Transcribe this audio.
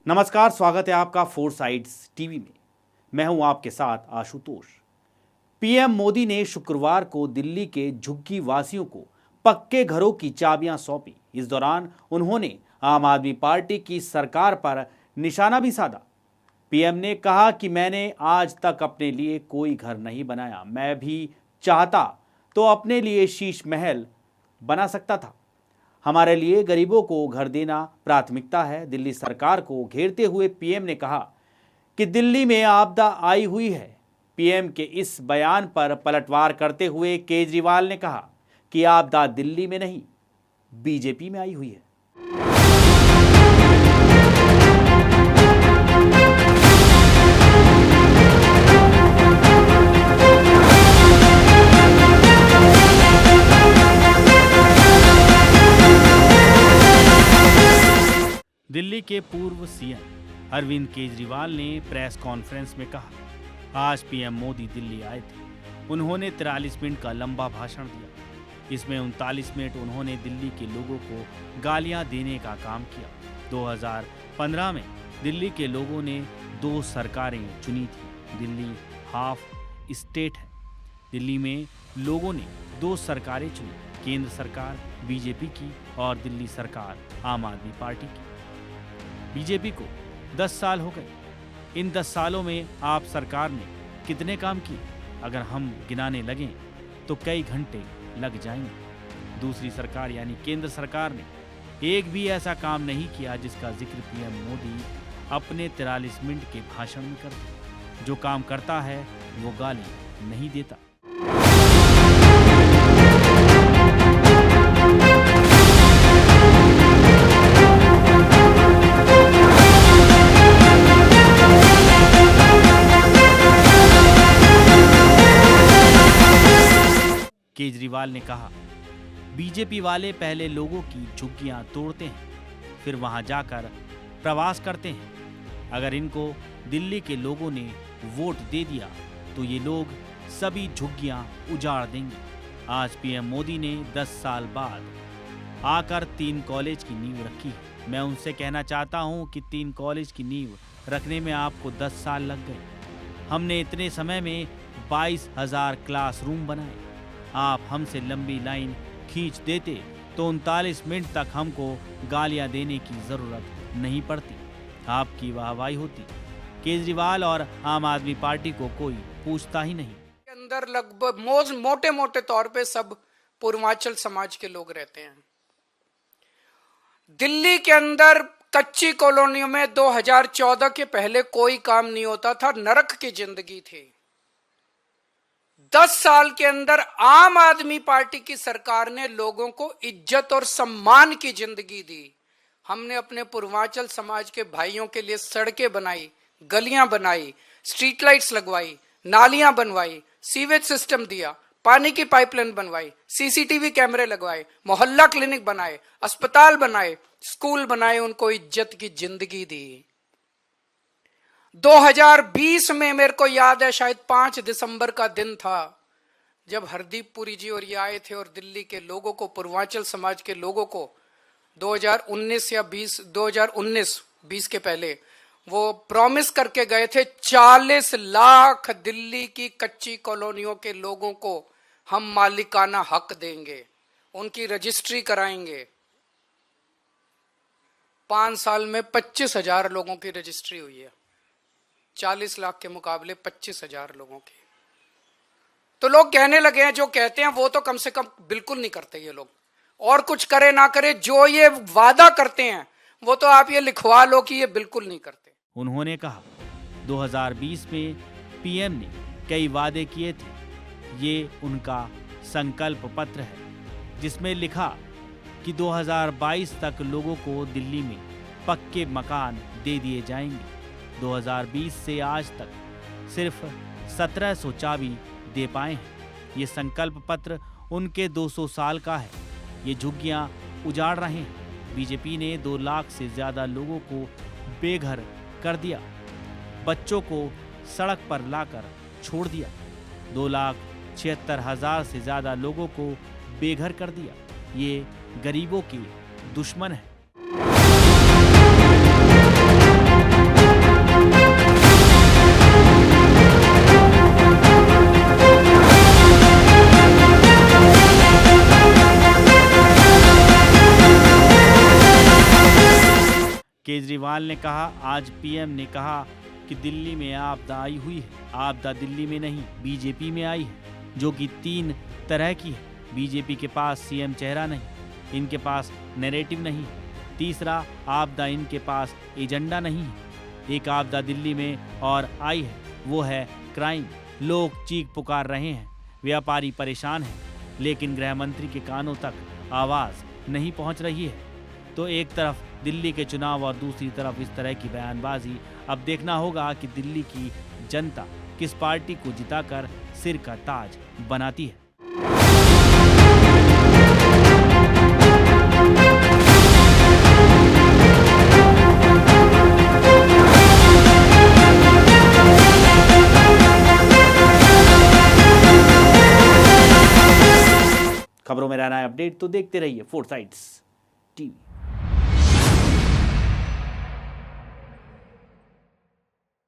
नमस्कार, स्वागत है आपका फोर साइड्स टीवी में। मैं हूं आपके साथ आशुतोष। पीएम मोदी ने शुक्रवार को दिल्ली के झुग्गी वासियों को पक्के घरों की चाबियां सौंपी। इस दौरान उन्होंने आम आदमी पार्टी की सरकार पर निशाना भी साधा। पीएम ने कहा कि मैंने आज तक अपने लिए कोई घर नहीं बनाया, मैं भी चाहता तो अपने लिए शीश महल बना सकता था। हमारे लिए गरीबों को घर देना प्राथमिकता है। दिल्ली सरकार को घेरते हुए पीएम ने कहा कि दिल्ली में आपदा आई हुई है। पीएम के इस बयान पर पलटवार करते हुए केजरीवाल ने कहा कि आपदा दिल्ली में नहीं, बीजेपी में आई हुई है। दिल्ली के पूर्व सीएम अरविंद केजरीवाल ने प्रेस कॉन्फ्रेंस में कहा, आज पीएम मोदी दिल्ली आए थे। उन्होंने 43 मिनट का लंबा भाषण दिया। इसमें 39 मिनट उन्होंने दिल्ली के लोगों को गालियां देने का काम किया। 2015 में दिल्ली के लोगों ने 2 सरकारें चुनी थी। दिल्ली हाफ स्टेट है। दिल्ली में लोगों ने 2 सरकारें चुनी, केंद्र सरकार बीजेपी की और दिल्ली सरकार आम आदमी पार्टी की। बीजेपी को 10 साल हो गए। इन 10 सालों में आप सरकार ने कितने काम किए? अगर हम गिनाने लगें तो कई घंटे लग जाएंगे। दूसरी सरकार यानी केंद्र सरकार ने एक भी ऐसा काम नहीं किया जिसका जिक्र पीएम मोदी अपने 43 मिनट के भाषण में करते। जो काम करता है वो गाली नहीं देता। केजरीवाल ने कहा, बीजेपी वाले पहले लोगों की झुग्गियां तोड़ते हैं, फिर वहां जाकर प्रवास करते हैं। अगर इनको दिल्ली के लोगों ने वोट दे दिया तो ये लोग सभी झुग्गियां उजाड़ देंगे। आज पीएम मोदी ने 10 साल बाद आकर 3 कॉलेज की नींव रखी है। मैं उनसे कहना चाहता हूं कि 3 कॉलेज की नींव रखने में आपको 10 साल लग गए। हमने इतने समय में 22,000 क्लासरूम बनाए। आप हमसे लंबी लाइन खींच देते तो 39 मिनट तक हमको गालियां देने की जरूरत नहीं पड़ती, आपकी वाहवाही होती। केजरीवाल और आम आदमी पार्टी को कोई पूछता ही नहीं। अंदर लगभग मोटे मोटे तौर पे सब पूर्वांचल समाज के लोग रहते हैं। दिल्ली के अंदर कच्ची कॉलोनियों में 2014 के पहले कोई काम नहीं होता था, नरक की जिंदगी थी। 10 साल के अंदर आम आदमी पार्टी की सरकार ने लोगों को इज्जत और सम्मान की जिंदगी दी। हमने अपने पूर्वांचल समाज के भाइयों के लिए सड़कें बनाई, गलियां बनाई, स्ट्रीट लाइट्स लगवाई, नालियां बनवाई, सीवेज सिस्टम दिया, पानी की पाइपलाइन बनवाई, सीसीटीवी कैमरे लगवाए, मोहल्ला क्लिनिक बनाए, अस्पताल बनाए, स्कूल बनाए, उनको इज्जत की जिंदगी दी। 2020 में मेरे को याद है, शायद 5 दिसंबर का दिन था, जब हरदीप पुरी जी और ये आए थे और दिल्ली के लोगों को, पूर्वांचल समाज के लोगों को 2019 या 2019 के पहले वो प्रॉमिस करके गए थे 40 लाख दिल्ली की कच्ची कॉलोनियों के लोगों को हम मालिकाना हक देंगे, उनकी रजिस्ट्री कराएंगे। 5 साल में 25,000 लोगों की रजिस्ट्री हुई है। 40 लाख के मुकाबले 25,000 लोगों की। तो लोग कहने लगे हैं, जो कहते हैं वो तो कम से कम बिल्कुल नहीं करते ये लोग। और कुछ करे ना करे, जो ये वादा करते हैं वो तो आप ये लिखवा लो कि ये बिल्कुल नहीं करते। उन्होंने कहा, 2020 में पीएम ने कई वादे किए थे। ये उनका संकल्प पत्र है जिसमें लिखा कि 2022 तक लोगों को दिल्ली में पक्के मकान दे दिए जाएंगे। 2020 से आज तक सिर्फ 1700 चाबी दे पाए हैं। ये संकल्प पत्र उनके 200 साल का है। ये झुग्गियां उजाड़ रहे हैं। बीजेपी ने 2 लाख से ज्यादा लोगों को बेघर कर दिया, बच्चों को सड़क पर लाकर छोड़ दिया। 2,76,000 से ज्यादा लोगों को बेघर कर दिया। ये गरीबों के दुश्मन है। केजरीवाल ने कहा, आज पीएम ने कहा कि दिल्ली में आपदा आई हुई है। आपदा दिल्ली में नहीं, बीजेपी में आई है, जो कि 3 तरह की है। बीजेपी के पास सीएम चेहरा नहीं, इनके पास नैरेटिव नहीं है। तीसरा, आपदा इनके पास एजेंडा नहीं है। एक आपदा दिल्ली में और आई है, वो है क्राइम। लोग चीख पुकार रहे हैं, व्यापारी परेशान हैं, लेकिन गृह मंत्री के कानों तक आवाज नहीं पहुंच रही है। तो एक तरफ दिल्ली के चुनाव और दूसरी तरफ इस तरह की बयानबाजी। अब देखना होगा कि दिल्ली की जनता किस पार्टी को जिताकर सिर का ताज बनाती है। खबरों में रहना है अपडेट, तो देखते रहिए 4 साइड्स टीवी।